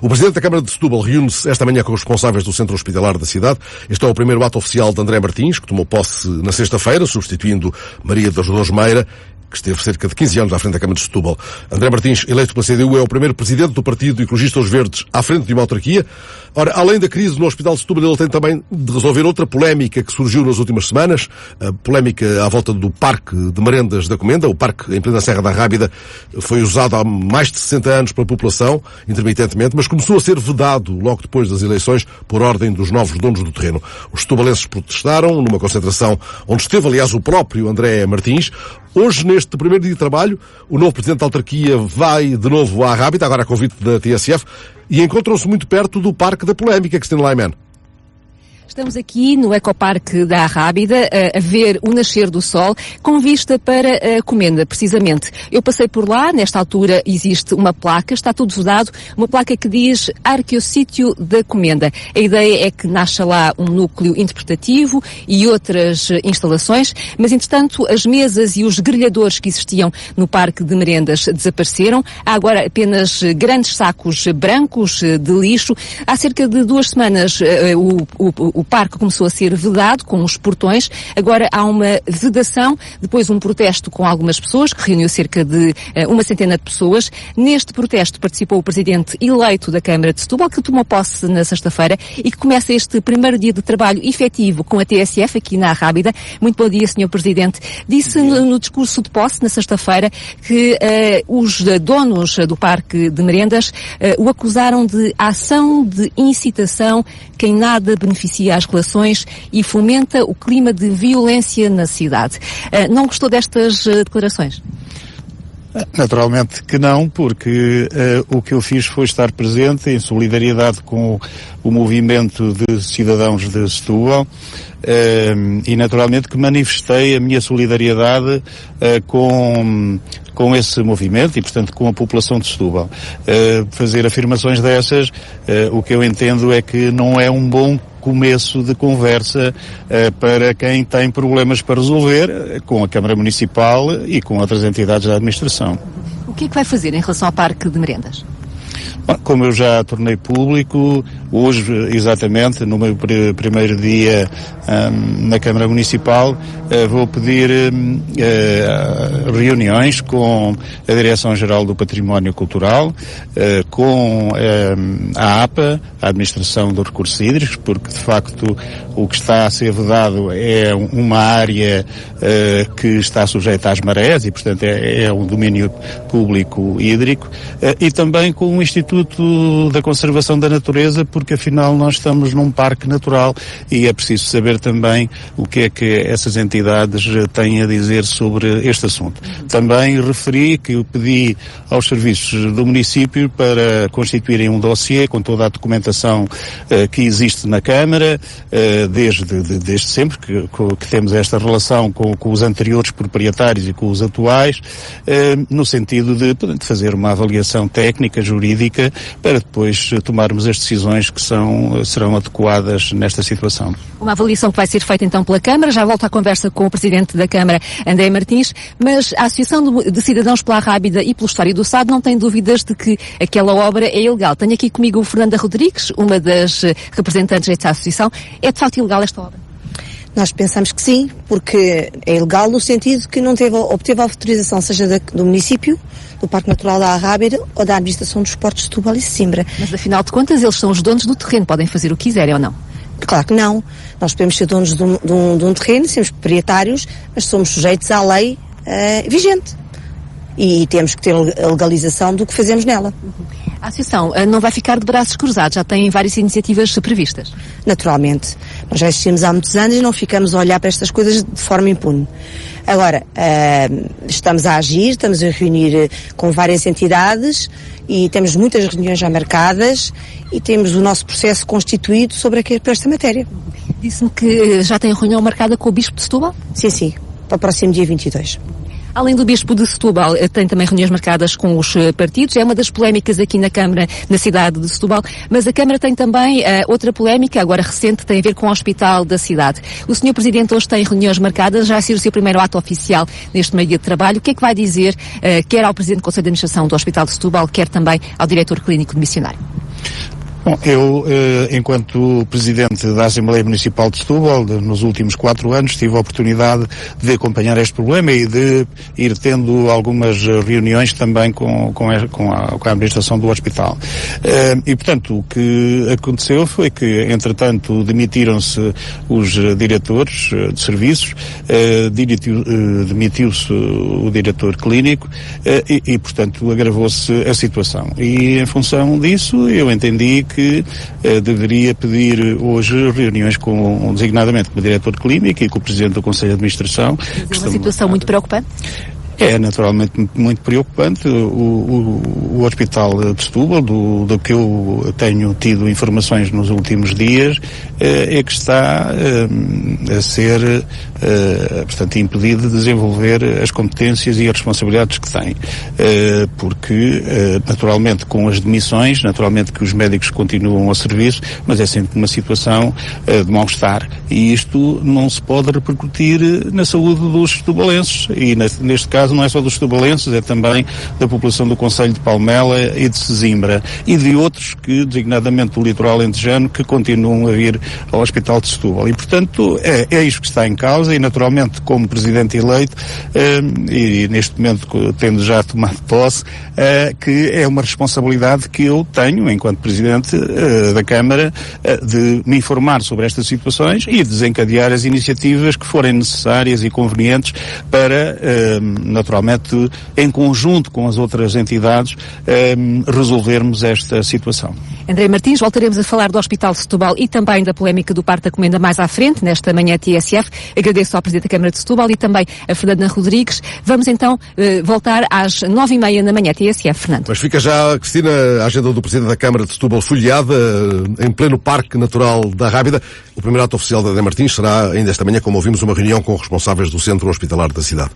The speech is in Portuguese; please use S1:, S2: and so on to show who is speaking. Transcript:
S1: O Presidente da Câmara de Setúbal reúne-se esta manhã com os responsáveis do centro hospitalar da cidade. Este é o primeiro ato oficial de André Martins, que tomou posse na sexta-feira, substituindo Maria das Dores Meira, que esteve cerca de 15 anos à frente da Câmara de Setúbal. André Martins, eleito pela CDU, é o primeiro presidente do Partido Ecologista Os Verdes à frente de uma autarquia. Ora, além da crise no Hospital de Setúbal, ele tem também de resolver outra polémica que surgiu nas últimas semanas, a polémica à volta do Parque de Merendas da Comenda. O parque em plena Serra da Rábida foi usado há mais de 60 anos pela população, intermitentemente, mas começou a ser vedado logo depois das eleições por ordem dos novos donos do terreno. Os setubalenses protestaram numa concentração onde esteve, aliás, o próprio André Martins. Hoje, neste primeiro dia de trabalho, o novo presidente da autarquia vai de novo à Rábida, agora a convite da TSF, e encontram-se muito perto do Parque da Polémica, Cristina Laiman.
S2: Estamos aqui no Ecoparque da Rábida a ver o nascer do sol com vista para a Comenda, precisamente. Eu passei por lá, nesta altura existe uma placa, está tudo vedado, uma placa que diz Arqueossítio da Comenda. A ideia é que nasça lá um núcleo interpretativo e outras instalações, mas entretanto as mesas e os grelhadores que existiam no Parque de Merendas desapareceram. Há agora apenas grandes sacos brancos de lixo. Há cerca de 2 semanas o parque começou a ser vedado com os portões. Agora há uma vedação, depois um protesto com algumas pessoas, que reuniu cerca de 100 de pessoas. Neste protesto participou o presidente eleito da Câmara de Setúbal, que tomou posse na sexta-feira e que começa este primeiro dia de trabalho efetivo com a TSF aqui na Rábida. Muito bom dia, Sr. Presidente. Disse no discurso de posse, na sexta-feira, que os donos do Parque de Merendas o acusaram de ação de incitação que em nada beneficia as relações e fomenta o clima de violência na cidade. Não gostou destas declarações?
S3: Naturalmente que não, porque o que eu fiz foi estar presente em solidariedade com o movimento de cidadãos de Setúbal e naturalmente que manifestei a minha solidariedade com esse movimento e, portanto, com a população de Setúbal. Fazer afirmações dessas, o que eu entendo é que não é um bom começo de conversa para quem tem problemas para resolver com a Câmara Municipal e com outras entidades da administração.
S2: O que é que vai fazer em relação ao Parque de Merendas?
S3: Bom, como eu já tornei público, hoje, exatamente, no meu primeiro dia na Câmara Municipal, vou pedir reuniões com a Direção-Geral do Património Cultural, com a APA, a Administração dos Recursos Hídricos, porque, de facto, o que está a ser vedado é uma área que está sujeita às marés e, portanto, é um domínio público hídrico, e também com o Instituto da Conservação da Natureza, porque afinal nós estamos num parque natural e é preciso saber também o que é que essas entidades têm a dizer sobre este assunto. Também referi que eu pedi aos serviços do município para constituírem um dossiê com toda a documentação que existe na Câmara, desde sempre que temos esta relação com os anteriores proprietários e com os atuais, no sentido de fazer uma avaliação técnica, jurídica, para depois tomarmos as decisões que serão adequadas nesta situação.
S2: Uma avaliação que vai ser feita então pela Câmara. Já volto à conversa com o Presidente da Câmara, André Martins, mas a Associação de Cidadãos pela Rábida e pela História do Sado não tem dúvidas de que aquela obra é ilegal. Tenho aqui comigo o Fernanda Rodrigues, uma das representantes desta associação. É de facto ilegal esta obra?
S4: Nós pensamos que sim, porque é ilegal no sentido que não obteve a autorização, seja do município, do Parque Natural da Rábida ou da Administração dos Portos de Setúbal e Sesimbra.
S2: Mas afinal de contas eles são os donos do terreno, podem fazer o que quiserem ou não?
S4: Claro que não. Nós podemos ser donos de um terreno, somos proprietários, mas somos sujeitos à lei vigente. E temos que ter a legalização do que fazemos nela.
S2: A associação não vai ficar de braços cruzados, já tem várias iniciativas previstas?
S4: Naturalmente. Nós já existimos há muitos anos e não ficamos a olhar para estas coisas de forma impune. Agora, estamos a agir, estamos a reunir com várias entidades e temos muitas reuniões já marcadas e temos o nosso processo constituído sobre esta matéria.
S2: Disse-me que já tem reunião marcada com o Bispo de Setúbal?
S4: Sim, para o próximo dia 22.
S2: Além do Bispo de Setúbal, tem também reuniões marcadas com os partidos. É uma das polémicas aqui na Câmara, na cidade de Setúbal. Mas a Câmara tem também outra polémica, agora recente, tem a ver com o Hospital da cidade. O Sr. Presidente hoje tem reuniões marcadas, já vai ser o seu primeiro ato oficial neste meio dia de trabalho. O que é que vai dizer, quer ao Presidente do Conselho de Administração do Hospital de Setúbal, quer também ao Diretor Clínico de Missionário?
S3: Bom, eu, enquanto Presidente da Assembleia Municipal de Setúbal, nos últimos 4 anos, tive a oportunidade de acompanhar este problema e de ir tendo algumas reuniões também com a administração do hospital. E, portanto, o que aconteceu foi que, entretanto, demitiram-se os diretores de serviços, demitiu-se o diretor clínico e, portanto, agravou-se a situação. E, em função disso, eu entendi que deveria pedir hoje reuniões designadamente com o diretor clínico e com o presidente do Conselho de Administração.
S2: É uma situação muito preocupante?
S3: É naturalmente muito preocupante. O Hospital de Setúbal, do que eu tenho tido informações nos últimos dias, é que está a ser, portanto, impedido de desenvolver as competências e as responsabilidades que tem. Porque, naturalmente, com as demissões, naturalmente que os médicos continuam ao serviço, mas é sempre uma situação de mal-estar. E isto não se pode repercutir na saúde dos setubalenses. E, neste caso, não é só dos setubalenses, é também da população do Concelho de Palmela e de Sesimbra e de outros que, designadamente do litoral alentejano, que continuam a vir ao Hospital de Setúbal. E, portanto, é isto que está em causa e, naturalmente, como Presidente eleito, e neste momento tendo já tomado posse, que é uma responsabilidade que eu tenho, enquanto Presidente da Câmara, de me informar sobre estas situações e desencadear as iniciativas que forem necessárias e convenientes para, naturalmente, em conjunto com as outras entidades, resolvermos esta situação.
S2: André Martins, voltaremos a falar do Hospital de Setúbal e também da polémica do parto da comenda mais à frente, nesta manhã TSF. Agradeço ao Presidente da Câmara de Setúbal e também a Fernanda Rodrigues. Vamos então voltar às 9h30 da manhã TSF, Fernando.
S1: Mas fica já, Cristina, a agenda do Presidente da Câmara de Setúbal folheada em pleno Parque Natural da Rábida. O primeiro ato oficial de André Martins será, ainda esta manhã, como ouvimos, uma reunião com responsáveis do Centro Hospitalar da cidade.